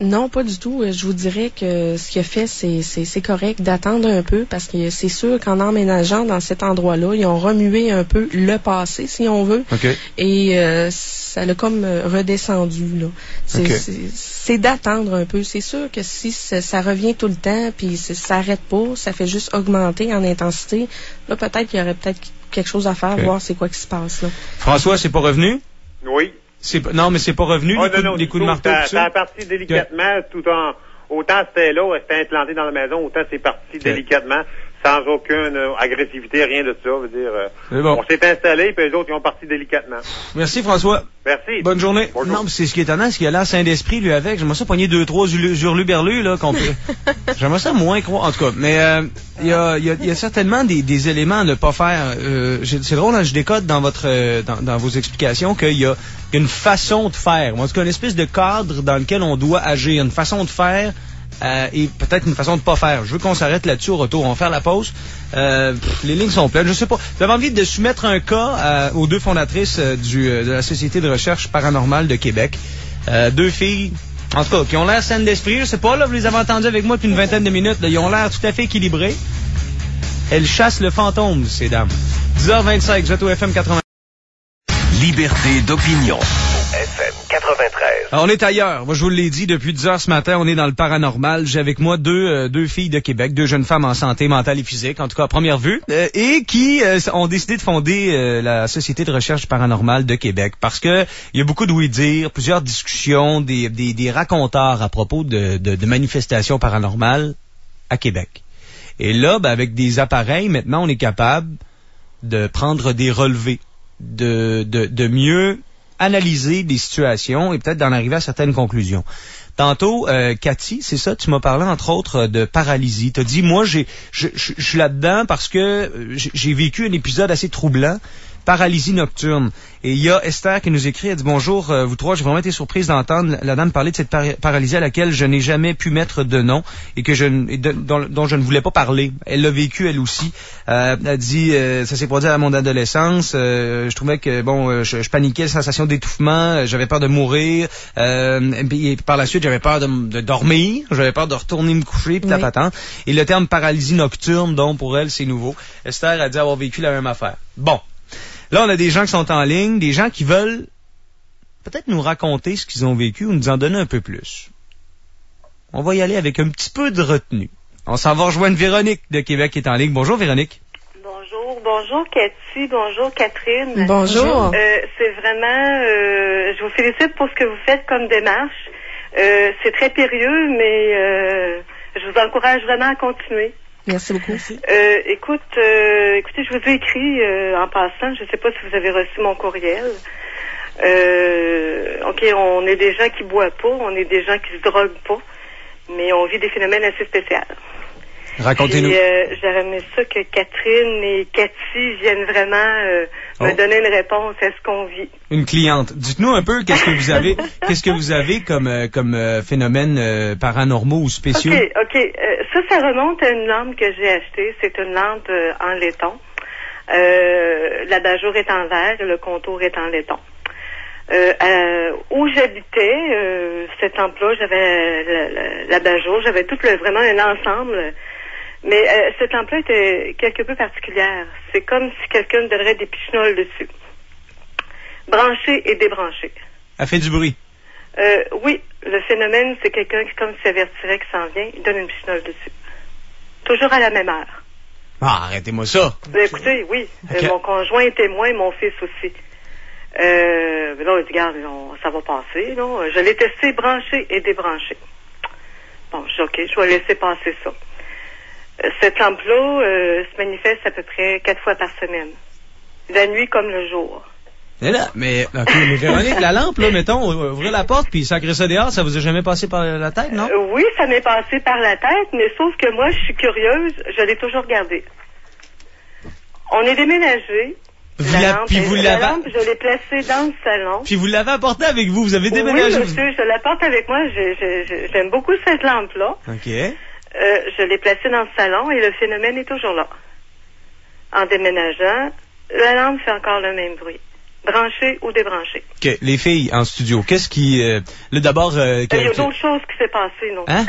Non, pas du tout. Je vous dirais que ce qu'il a fait, c'est correct d'attendre un peu parce que c'est sûr qu'en emménageant dans cet endroit-là, ils ont remué un peu le passé, si on veut. Okay. Et ça l'a comme redescendu, là. C'est d'attendre un peu. C'est sûr que si ça revient tout le temps, puis ça s'arrête pas, ça fait juste augmenter en intensité, là, peut-être qu'il y aurait peut-être quelque chose à faire, voir c'est quoi qui se passe, là. François, c'est pas revenu? Oui. Non, mais c'est pas revenu, les coups de marteau. Ça a parti délicatement, autant c'était là, c'était implanté dans la maison, autant c'est parti délicatement, sans aucune agressivité, rien de ça. Veut dire, on s'est installé, puis les autres, ils ont parti délicatement. Merci, François. Merci. Bonne journée. Bonjour. Non, mais c'est ce qui est étonnant, c'est qu'il y a là Saint-Esprit, lui, avec. J'aimerais ça pogner 2-3 hurluberlus, là, qu'on peut. J'aimerais ça moins croire, en tout cas. Mais, il y a certainement des éléments à ne pas faire. C'est drôle, hein, je décode dans dans vos explications qu'il y a une façon de faire. En tout cas, une espèce de cadre dans lequel on doit agir. Une façon de faire, et peut-être une façon de pas faire. Je veux qu'on s'arrête là-dessus au retour. On va faire la pause. Les lignes sont pleines. Je sais pas. J'avais envie de soumettre un cas aux deux fondatrices de la Société de recherche paranormale de Québec. Deux filles, en tout cas, qui ont l'air saines d'esprit. Je sais pas, là, vous les avez entendues avec moi depuis une vingtaine de minutes. Là, ils ont l'air tout à fait équilibrés. Elles chassent le fantôme, ces dames. 10h25, vous êtes au FM 80. Liberté d'opinion. FM 93. Alors, on est ailleurs. Moi, je vous l'ai dit, depuis 10 heures ce matin, on est dans le paranormal. J'ai avec moi deux filles de Québec, deux jeunes femmes en santé mentale et physique, en tout cas à première vue, et qui ont décidé de fonder la Société de recherche paranormale de Québec. Parce que il y a beaucoup de oui-dire, plusieurs discussions, des racontars à propos de manifestations paranormales à Québec. Et là, avec des appareils, maintenant, on est capable de prendre des relevés, de mieux analyser des situations et peut-être d'en arriver à certaines conclusions. Tantôt, Cathy, c'est ça, tu m'as parlé entre autres de paralysie. Tu as dit, moi, je suis là-dedans parce que j'ai vécu un épisode assez troublant, paralysie nocturne. Et il y a Esther qui nous écrit, elle dit, bonjour, vous trois, j'ai vraiment été surprise d'entendre la dame parler de cette paralysie à laquelle je n'ai jamais pu mettre de nom et dont je ne voulais pas parler. Elle l'a vécu, elle aussi. Elle dit, ça s'est produit à mon adolescence, je trouvais que, je paniquais, la sensation d'étouffement, j'avais peur de mourir, et par la suite, j'avais peur de dormir, j'avais peur de retourner me coucher, puis patente. Et le terme paralysie nocturne, donc pour elle, c'est nouveau. Esther a dit avoir vécu la même affaire. Bon. Là, on a des gens qui sont en ligne, des gens qui veulent peut-être nous raconter ce qu'ils ont vécu ou nous en donner un peu plus. On va y aller avec un petit peu de retenue. On s'en va rejoindre Véronique de Québec qui est en ligne. Bonjour Véronique. Bonjour Cathy, bonjour Catherine. Bonjour. C'est vraiment, je vous félicite pour ce que vous faites comme démarche. C'est très périlleux, mais je vous encourage vraiment à continuer. Merci beaucoup. Écoutez, je vous ai écrit en passant, je ne sais pas si vous avez reçu mon courriel. OK, on est des gens qui boivent pas, on est des gens qui se droguent pas, mais on vit des phénomènes assez spéciaux. Racontez-nous. J'aurais aimé ça que Catherine et Cathy viennent vraiment me donner une réponse à ce qu'on vit. Une cliente. Dites-nous un peu qu'est-ce que vous avez comme phénomènes paranormaux ou spéciaux. OK. Ça remonte à une lampe que j'ai achetée. C'est une lampe en laiton. L'abat-jour est en verre et le contour est en laiton. Où j'habitais, cette lampe-là, j'avais l'abat-jour, j'avais vraiment un ensemble. Mais cette lampe-là était quelque peu particulière. C'est comme si quelqu'un donnerait des pichenoles dessus. Branché et débranché. Elle fait du bruit. Oui, le phénomène, c'est quelqu'un qui, comme s'il avertirait qu'il s'en vient, il donne une pichenole dessus. Toujours à la même heure. Ah, arrêtez-moi ça. Écoutez, oui. Okay. Mon conjoint est témoin et mon fils aussi. Là, on dit, regarde, ça va passer, non? Je l'ai testé branché et débranché. Bon, je dis, OK, je vais laisser passer ça. Cette lampe-là se manifeste à peu près 4 fois par semaine. La nuit comme le jour. Mais Véronique, la lampe, là, mettons, ouvrez la porte puis sacrez ça dehors, ça vous a jamais passé par la tête, non? Oui, ça m'est passé par la tête, mais sauf que moi, je suis curieuse, je l'ai toujours gardée. On est déménagé. La lampe, je l'ai placée dans le salon. Puis vous l'avez apportée avec vous, vous avez déménagé. Oui, monsieur, je l'apporte avec moi, j'aime beaucoup cette lampe-là. OK. Je l'ai placée dans le salon et le phénomène est toujours là. En déménageant, la lampe fait encore le même bruit. branché ou débranché. OK. Les filles en studio, qu'est-ce qui... là, d'abord... il y a d'autres choses qui s'est passé, non? Hein?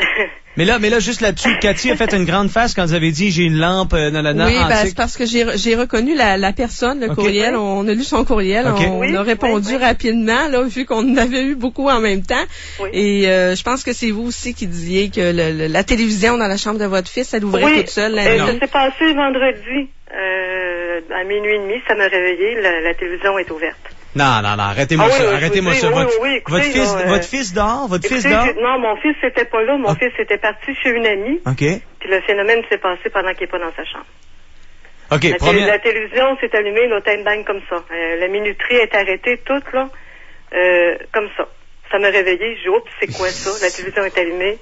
Mais là, juste là-dessus, Cathy a fait une grande face quand vous avez dit j'ai une lampe, nanana, oui, c'est parce que j'ai reconnu la personne, le courriel. On a lu son courriel, on a répondu rapidement, là, vu qu'on en avait eu beaucoup en même temps. Oui. Et je pense que c'est vous aussi qui disiez que la télévision dans la chambre de votre fils, elle ouvrait toute seule. Ça s'est passé vendredi à minuit et demi, ça m'a réveillé, la télévision est ouverte. Non, arrêtez-moi ça, arrêtez-moi ça. Écoutez, votre fils dort? Votre fils dort? Non, mon fils n'était pas là. Mon fils était parti chez une amie. OK. Puis le phénomène s'est passé pendant qu'il n'est pas dans sa chambre. OK, la télévision s'est allumée, là, bang, comme ça. La minuterie est arrêtée, toute, là, comme ça. Ça m'a réveillé. Je dis, oups, c'est quoi ça? La télévision est allumée.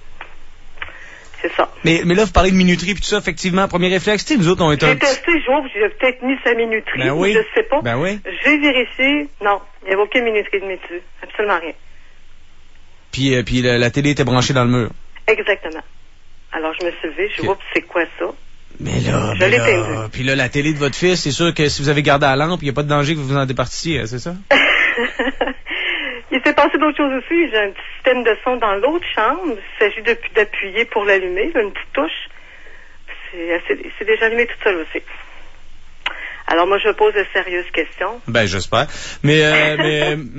C'est ça. Mais là, vous parlez de minuterie puis tout ça, effectivement, premier réflexe, tu sais, nous autres, on est J'ai testé, j'ai peut-être mis sa minuterie, je sais pas. Ben oui. J'ai vérifié, non, il n'y avait aucune minuterie de dessus, absolument rien. Puis la télé était branchée dans le mur. Exactement. Alors, je me suis levée, je dis, oups, c'est quoi ça? Mais là, puis là, la télé de votre fils, c'est sûr que si vous avez gardé la lampe, il n'y a pas de danger que vous vous en départissiez, c'est ça? Il s'est passé d'autres choses aussi. J'ai un petit système de son dans l'autre chambre. Il s'agit d'appuyer pour l'allumer, une petite touche. C'est déjà allumé tout seul aussi. Alors moi, je pose de sérieuses questions. Ben, j'espère. Mais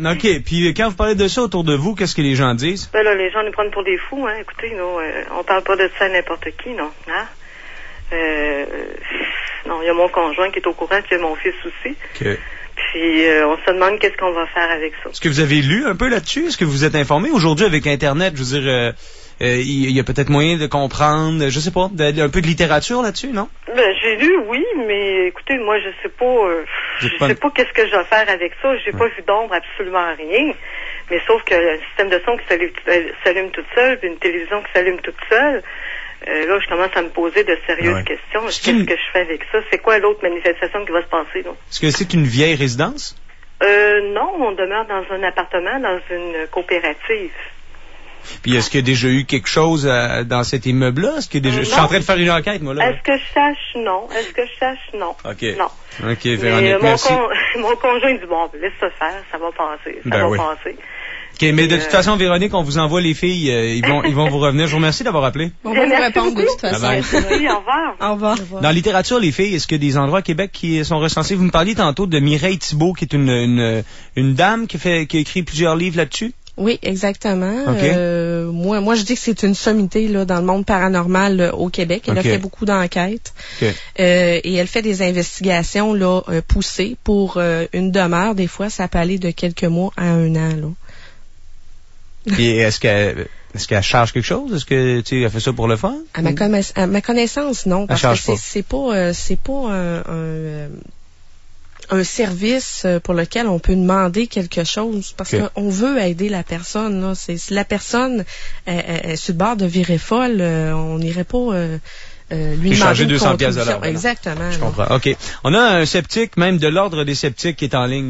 OK. Puis quand vous parlez de ça autour de vous, qu'est-ce que les gens disent? Ben là, les gens nous prennent pour des fous, hein. Écoutez, nous, on parle pas de ça à n'importe qui, non. Hein? Non, il y a mon conjoint qui est au courant, puis il y a mon fils aussi. OK. Puis on se demande qu'est-ce qu'on va faire avec ça. Est-ce que vous avez lu un peu là-dessus? Est-ce que vous êtes informé? Aujourd'hui, avec Internet, je veux dire, il y a peut-être moyen de comprendre, je sais pas, un peu de littérature là-dessus, non? Ben, j'ai lu, oui, mais écoutez, moi, je sais pas qu'est-ce que je vais faire avec ça. J'ai pas vu d'ombre, absolument rien. Mais sauf que le système de son qui s'allume toute seule, puis une télévision qui s'allume toute seule, là, je commence à me poser de sérieuses questions. Qu'est-ce que je fais avec ça? C'est quoi l'autre manifestation qui va se passer, là? Est-ce que c'est une vieille résidence? Non, on demeure dans un appartement, dans une coopérative. Puis est-ce qu'il y a déjà eu quelque chose dans cet immeuble-là? Est-ce que je suis en train de faire une enquête, moi, là. Est-ce que je sache? Non. Non. OK. Non. OK, Véronique, merci. Mon conjoint dit, bon, laisse ça faire, ça va passer. Ça va passer. OK, mais de toute façon, Véronique, on vous envoie les filles, ils vont vous revenir. Je vous remercie d'avoir appelé. On va vous répondre de toute façon. Oui, au revoir. Au revoir. Dans la littérature, les filles, est-ce qu'il y a des endroits à Québec qui sont recensés? Vous me parliez tantôt de Mireille Thibault, qui est une dame qui a écrit plusieurs livres là-dessus? Oui, exactement. Okay. Moi, je dis que c'est une sommité là dans le monde paranormal au Québec. Elle a fait beaucoup d'enquêtes et elle fait des investigations là poussées pour une demeure. Des fois, ça peut aller de quelques mois à 1 an là. Et est-ce qu'elle charge quelque chose? Est-ce que tu elle fait ça pour le fun? À ma connaissance, non, parce que c'est pas un service pour lequel on peut demander quelque chose, parce qu'on veut aider la personne. Là. Si la personne est sur le bord de virer folle, on n'irait pas lui demander 200 pièces de l'heure. Exactement. Je comprends. OK. On a un sceptique, même de l'ordre des sceptiques, qui est en ligne.